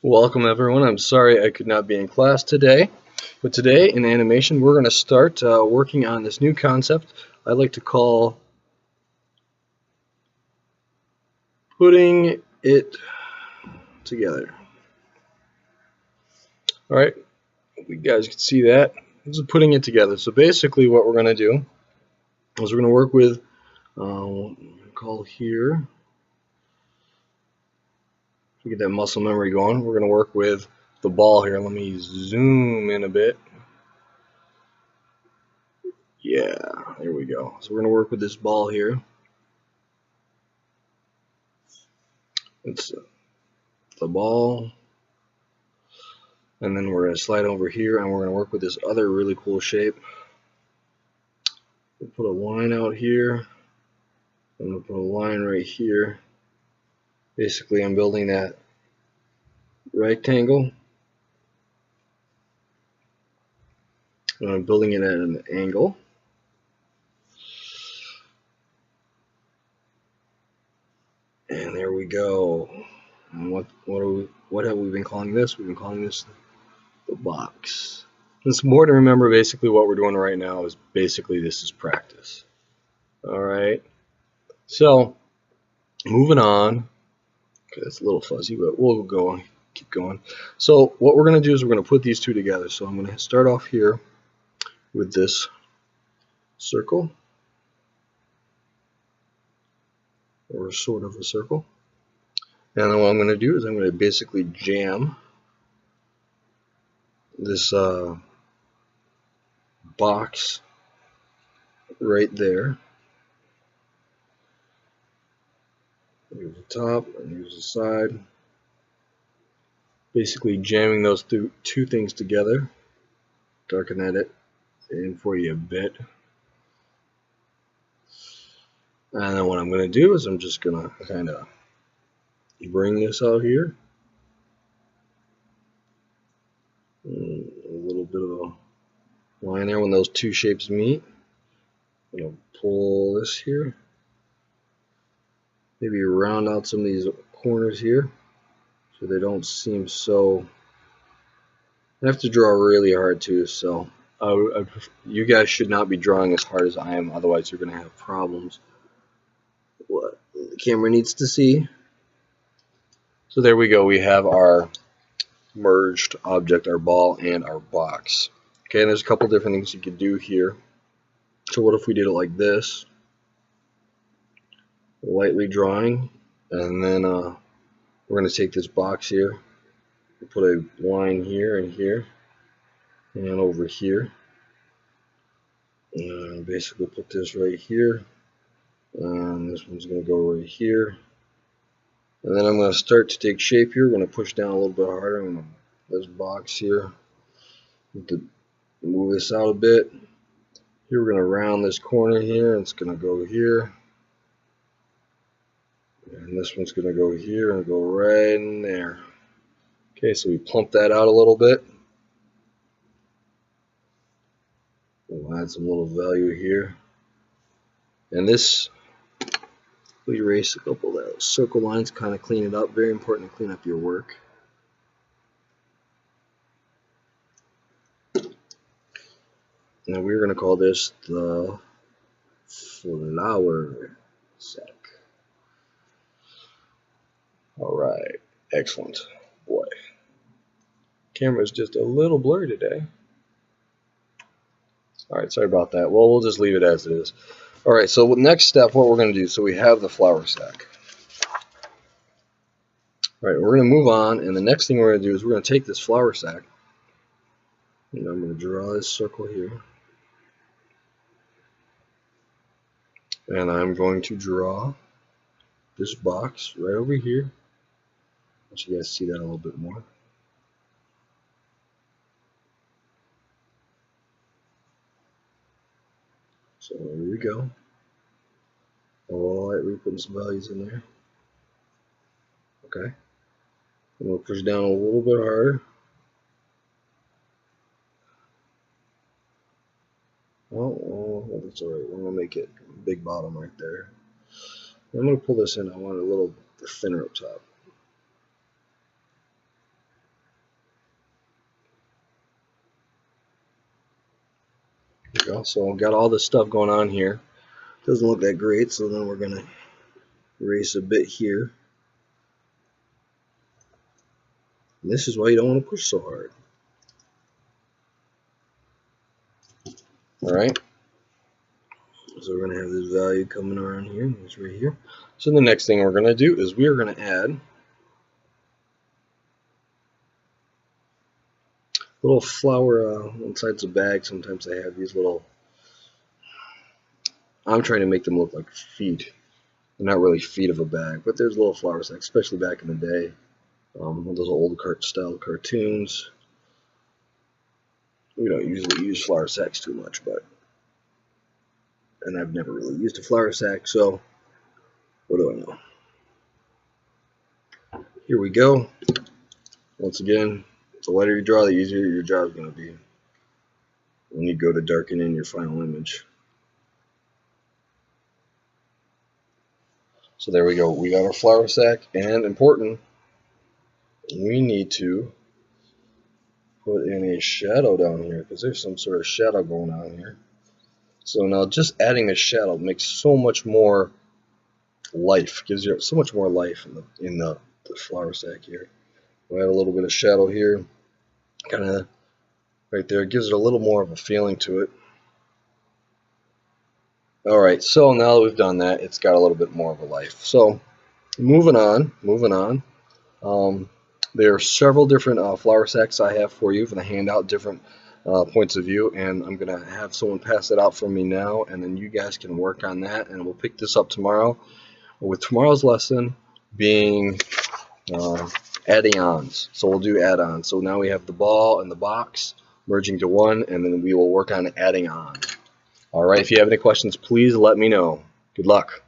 Welcome everyone. I'm sorry I could not be in class today, but today in animation we're going to start working on this new concept I like to call putting it together. Alright, you guys can see that. This is putting it together. So basically what we're going to do is we're going to work with call here to get that muscle memory going. We're going to work with the ball here. Let me zoom in a bit. Yeah, there we go. So we're going to work with this ball here. It's the ball, and then we're going to slide over here and we're going to work with this other really cool shape. We'll put a line out here, and we'll put a line right here. Basically I'm building that rectangle, and I'm building it at an angle. And there we go. And what have we been calling this? We've been calling this the box. It's more to remember. Basically what we're doing right now is basically this is practice. Alright, so moving on. Okay, that's a little fuzzy, but we'll go keep going. So what we're going to do is we're going to put these two together. So I'm going to start off here with this circle, or sort of a circle. And then what I'm going to do is I'm going to basically jam this box right there. Here's the top and here's the side. Basically jamming those two things together. Darken that in for you a bit. And then what I'm going to do is I'm just going to kind of bring this out here. And a little bit of a line there when those two shapes meet. I'm going to pull this here. Maybe round out some of these corners here so they don't seem so. I have to draw really hard too, so you guys should not be drawing as hard as I am, otherwise you're going to have problems. What the camera needs to see. So there we go, we have our merged object, our ball and our box. Okay, and there's a couple different things you could do here. So what if we did it like this? Lightly drawing, and then we're going to take this box here, put a line here and here and over here, and basically put this right here, and this one's going to go right here, and then I'm going to start to take shape here. We're going to push down a little bit harder. I'm going to this box here, to move this out a bit. Here we're going to round this corner here, and it's going to go here. And this one's going to go here and go right in there. Okay, so we plump that out a little bit. We'll add some little value here. And this, we erase a couple of those circle lines, kind of clean it up. Very important to clean up your work. Now we're going to call this the flour sack. Alright, excellent. Boy, camera's just a little blurry today. Alright, sorry about that. Well, we'll just leave it as it is. Alright, so next step, what we're going to do, so we have the flour sack. Alright, we're going to move on, and the next thing we're going to do is we're going to take this flour sack, and I'm going to draw this circle here. And I'm going to draw this box right over here. Let you guys see that a little bit more. So here we go. Alright, we're putting some values in there. Okay. I'm going to push down a little bit harder. Oh, that's alright. We're going to make it big bottom right there. I'm going to pull this in. I want it a little thinner up top. There you go. So we've got all this stuff going on here. Doesn't look that great, so then we're going to erase a bit here. And this is why you don't want to push so hard. Alright. So we're going to have this value coming around here. It's right here. So the next thing we're going to do is we are going to add little flower inside the bag. Sometimes they have these little, I'm trying to make them look like feet. They're not really feet of a bag, but there's little flower sacks, especially back in the day. Those old style cartoons. We don't usually use flour sacks too much, and I've never really used a flour sack, so what do I know? Here we go. Once again, the lighter you draw, the easier your job is going to be when you go to darken in your final image. So there we go. We got our flour sack, and important, we need to put in a shadow down here because there's some sort of shadow going on here. So now just adding a shadow makes so much more life, gives you so much more life in the flour sack here. We'll add a little bit of shadow here, kind of right there. It gives it a little more of a feeling to it. Alright, so now that we've done that, it's got a little bit more of a life. So moving on. There are several different flour sacks I have for you. I'm going to hand out different points of view, and I'm going to have someone pass it out for me now, and then you guys can work on that, and we'll pick this up tomorrow, with tomorrow's lesson being add-ons. So we'll do add-ons. So now we have the ball and the box merging to one, and then we will work on adding on. Alright, if you have any questions, please let me know. Good luck.